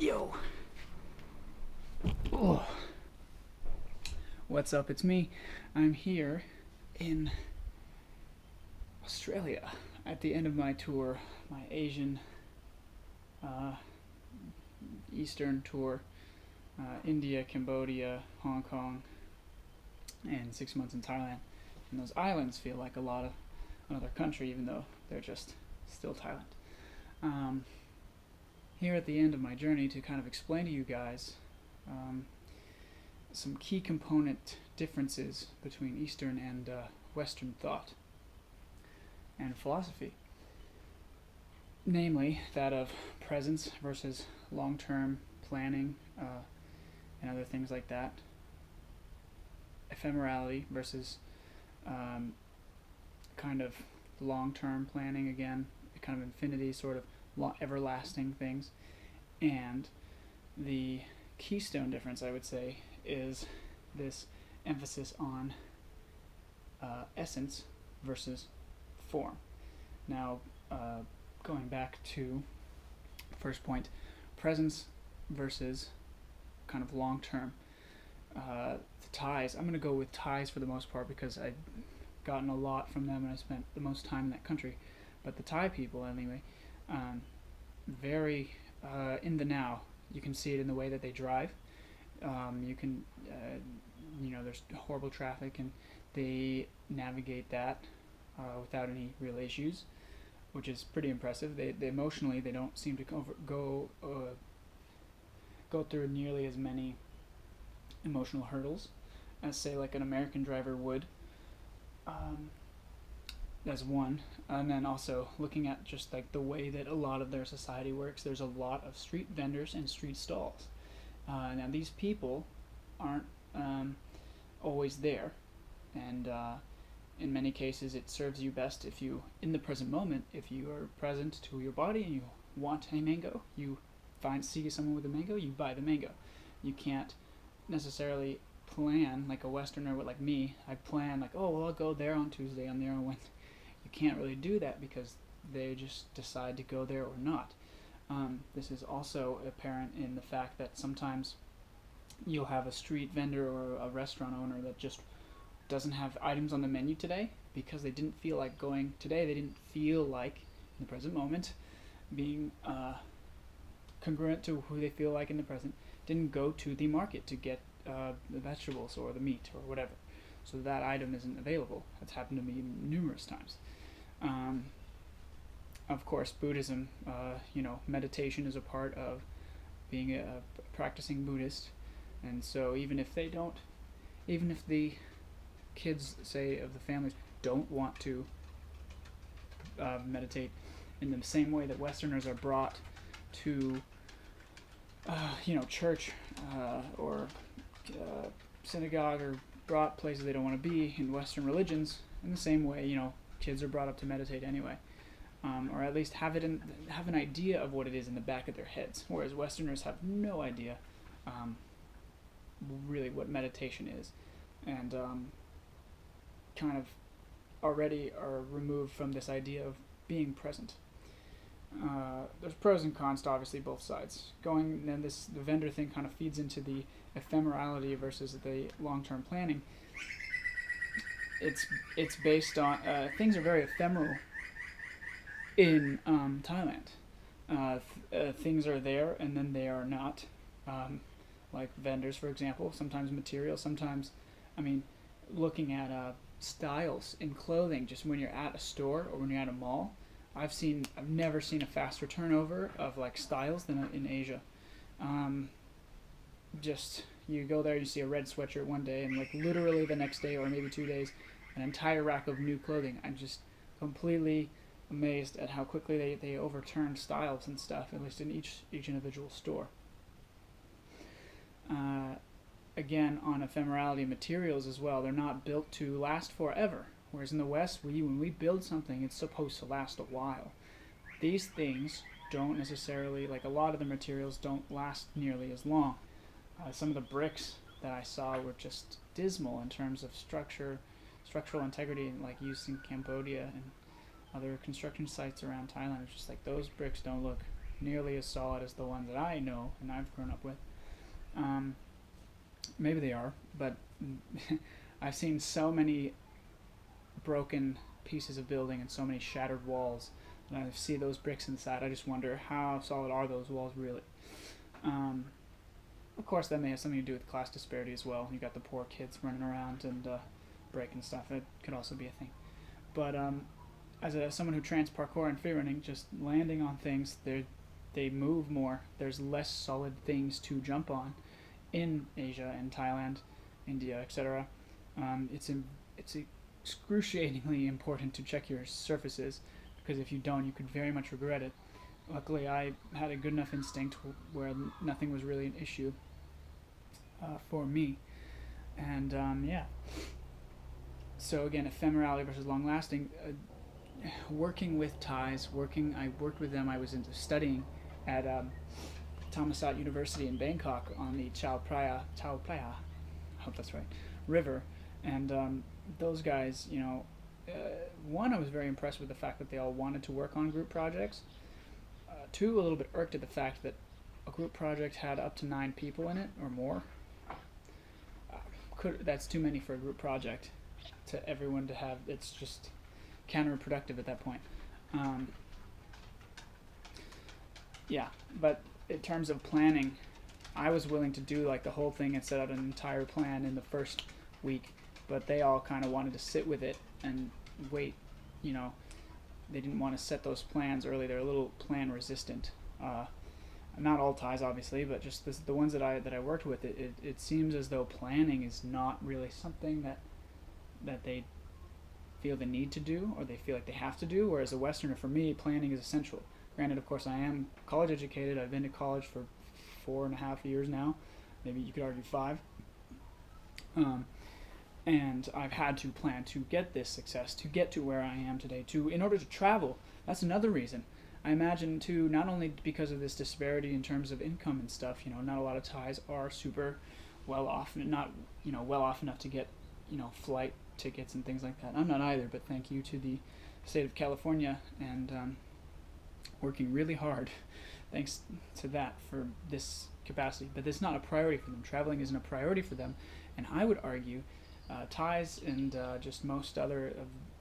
Yo. Oh. What's up? It's me. I'm here in Australia at the end of my tour, my Asian uh, Eastern tour, India, Cambodia, Hong Kong, and 6 months in Thailand. And those islands feel like a lot of another country, even though they're just still Thailand. Um, Here at the end of my journey to kind of explain to you guys some key component differences between Eastern and Western thought and philosophy, namely that of presence versus long-term planning and other things like that, ephemerality versus kind of long-term planning again, kind of infinity, sort of everlasting things, and the keystone difference, I would say, is this emphasis on essence versus form. Now, going back to the first point, presence versus kind of long term. The Thais, I'm going to go with Thais for the most part because I've gotten a lot from them and I spent the most time in that country. But the Thai people, anyway, very in the now. You can see it in the way that they drive. You can, there's horrible traffic, and they navigate that without any real issues, which is pretty impressive. They emotionally, they don't seem to go through nearly as many emotional hurdles as, say, like an American driver would. That's one. And then also looking at just like the way that a lot of their society works, there's a lot of street vendors and street stalls. Now these people aren't always there, and in many cases it serves you best if you, in the present moment, if you are present to your body and you want a mango, you see someone with a mango, you buy the mango. You can't necessarily plan like a Westerner would, like me. I plan like, oh well, I'll go there on Tuesday, I'm there on Wednesday. You can't really do that because they just decide to go there or not. This is also apparent in the fact that sometimes you'll have a street vendor or a restaurant owner that just doesn't have items on the menu today because they didn't feel like going today. They didn't feel like, in the present moment, being congruent to who they feel like in the present, didn't go to the market to get the vegetables or the meat or whatever. So that item isn't available. That's happened to me numerous times. Of course, Buddhism, meditation is a part of being a practicing Buddhist, and so even if the kids, say, of the families don't want to meditate in the same way that Westerners are brought to, church or synagogue, or brought places they don't want to be in Western religions, in the same way, kids are brought up to meditate anyway. Or at least have an idea of what it is in the back of their heads, whereas Westerners have no idea really what meditation is, and kind of already are removed from this idea of being present. There's pros and cons to obviously both sides. The vendor thing kind of feeds into the ephemerality versus the long-term planning. It's based on things are very ephemeral in Thailand. Things are there and then they are not. Like vendors, for example, sometimes material, sometimes, looking at styles in clothing, just when you're at a store or when you're at a mall, I've never seen a faster turnover of like styles than in Asia. Just you go there, you see a red sweatshirt one day, and like literally the next day or maybe 2 days, an entire rack of new clothing. I'm just completely amazed at how quickly they overturn styles and stuff, at least in each individual store. Again, on ephemerality materials as well, they're not built to last forever. Whereas in the West, when we build something, it's supposed to last a while. These things don't necessarily, like a lot of the materials don't last nearly as long. Some of the bricks that I saw were just dismal in terms of structural integrity, and like used in Cambodia and other construction sites around Thailand. It's just like those bricks don't look nearly as solid as the ones that I know and I've grown up with. Um, Maybe they are, but I've seen so many broken pieces of building and so many shattered walls. And I see those bricks inside. I just wonder how solid are those walls really. Um, of course, that may have something to do with class disparity as well. You got the poor kids running around and breaking stuff. It could also be a thing. But as someone who trains parkour and freerunning, just landing on things, they move more. There's less solid things to jump on in Asia and Thailand, India, etc. It's excruciatingly important to check your surfaces, because if you don't, you could very much regret it. Luckily, I had a good enough instinct where nothing was really an issue for me. And yeah. So again, ephemerality versus long-lasting. Working with Thais, I worked with them. I was into studying at Thammasat University in Bangkok on the Chao Phraya, I hope that's right, river, and those guys, one, I was very impressed with the fact that they all wanted to work on group projects. Two, a little bit irked at the fact that a group project had up to 9 people in it or more. That's too many for a group project to everyone to have. It's just counterproductive at that point. Yeah, but in terms of planning, I was willing to do like the whole thing and set out an entire plan in the first week, but they all kind of wanted to sit with it and wait. They didn't want to set those plans early. They're a little plan resistant. Not all Thais, obviously, but just the ones that I worked with. It seems as though planning is not really something that they feel the need to do, or they feel like they have to do. Whereas a Westerner, for me, planning is essential. Granted, of course, I am college educated. I've been to college for 4.5 years now. Maybe you could argue 5. And I've had to plan to get this success, to get to where I am today, in order to travel. That's another reason. I imagine, too, not only because of this disparity in terms of income and stuff, not a lot of Thais are super well off, not, well off enough to get, flight tickets and things like that. I'm not either, but thank you to the state of California and working really hard, thanks to that, for this capacity. But it's not a priority for them. Traveling isn't a priority for them, and I would argue Thais and just most other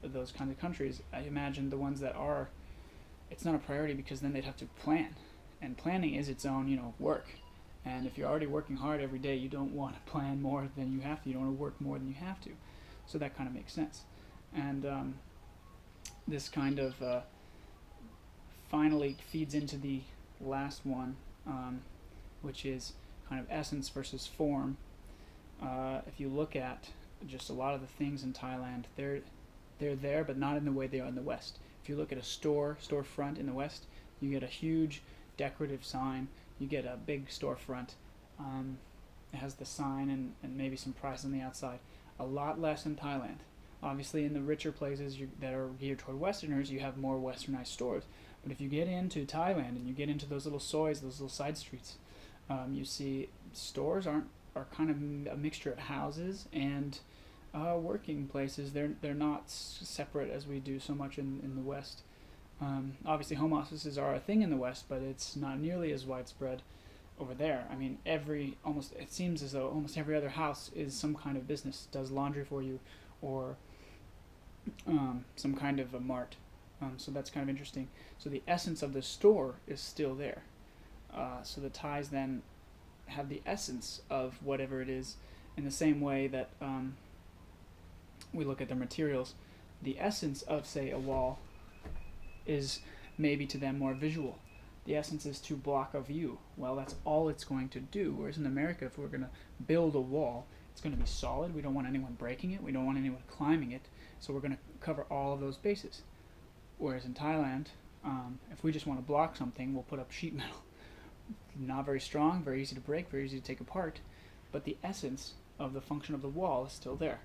of those kinds of countries, I imagine the ones that are, it's not a priority because then they'd have to plan, and planning is its own, work. And if you're already working hard every day, you don't want to plan more than you have to. You don't want to work more than you have to. So that kind of makes sense. And this kind of finally feeds into the last one, which is kind of essence versus form. If you look at just a lot of the things in Thailand, they're there, but not in the way they are in the West. If you look at a storefront in the West, you get a huge decorative sign. You get a big storefront. It has the sign and maybe some price on the outside. A lot less in Thailand. Obviously, in the richer places that are geared toward Westerners, you have more Westernized stores. But if you get into Thailand and you get into those little sois, those little side streets, you see stores are kind of a mixture of houses and working places. They're not separate as we do so much in the West. Obviously, home offices are a thing in the West, but it's not nearly as widespread over there. I mean, it seems as though almost every other house is some kind of business, does laundry for you, or some kind of a mart. So that's kind of interesting. So the essence of the store is still there. So the Thais then have the essence of whatever it is, in the same way that we look at the materials. The essence of, say, a wall is maybe to them more visual. The essence is to block a view. Well, that's all it's going to do. Whereas in America, if we're going to build a wall, it's going to be solid. We don't want anyone breaking it. We don't want anyone climbing it. So we're going to cover all of those bases. Whereas in Thailand, if we just want to block something, we'll put up sheet metal. Not very strong, very easy to break, very easy to take apart, but the essence of the function of the wall is still there.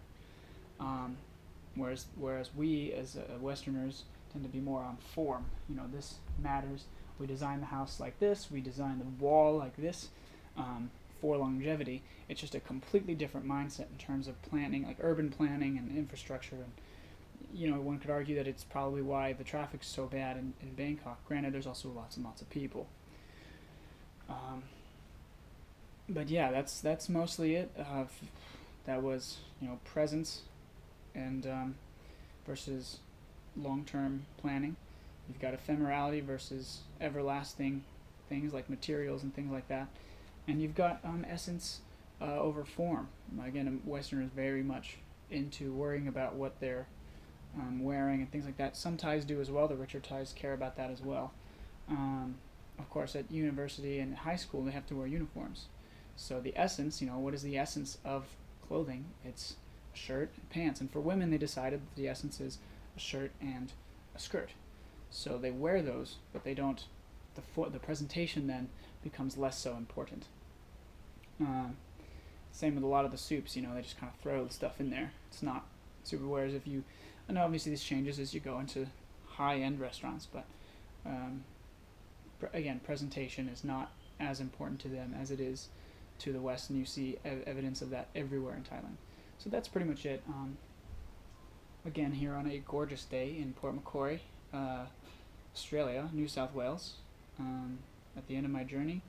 Whereas we, as Westerners, tend to be more on form. This matters. We design the house like this. We design the wall like this for longevity. It's just a completely different mindset in terms of planning, like urban planning and infrastructure. And one could argue that it's probably why the traffic's so bad in Bangkok. Granted, there's also lots and lots of people. Um, but yeah, that's mostly it. That was, presence and versus long-term planning. You've got ephemerality versus everlasting things like materials and things like that, and you've got essence over form. Again, a Westerner is very much into worrying about what they're wearing and things like that. Some Thais do as well. The richer Thais care about that as well. Of course, at university and high school, they have to wear uniforms. So the essence, what is the essence of clothing? It's a shirt and pants. And for women, they decided that the essence is a shirt and a skirt. So they wear those, but they don't. The presentation then becomes less so important. Same with a lot of the soups. They just kind of throw the stuff in there. It's not super. Whereas if you, and obviously this changes as you go into high-end restaurants, but again, presentation is not as important to them as it is to the West, and you see evidence of that everywhere in Thailand. So that's pretty much it. Again, here on a gorgeous day in Port Macquarie, Australia, New South Wales, at the end of my journey,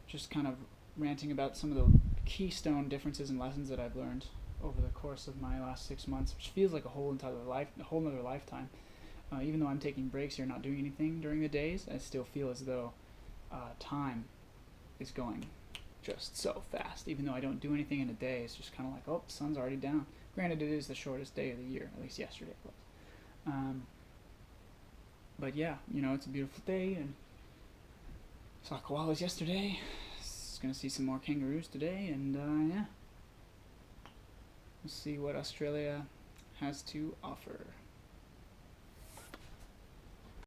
just kind of ranting about some of the keystone differences and lessons that I've learned over the course of my last 6 months, which feels like a whole other lifetime. Even though I'm taking breaks here, not doing anything during the days, I still feel as though time is going just so fast. Even though I don't do anything in a day, it's just kind of like, oh, the sun's already down. Granted, it is the shortest day of the year, at least yesterday it was. But yeah, it's a beautiful day, and saw koalas yesterday. Gonna see some more kangaroos today, and yeah, we'll see what Australia has to offer.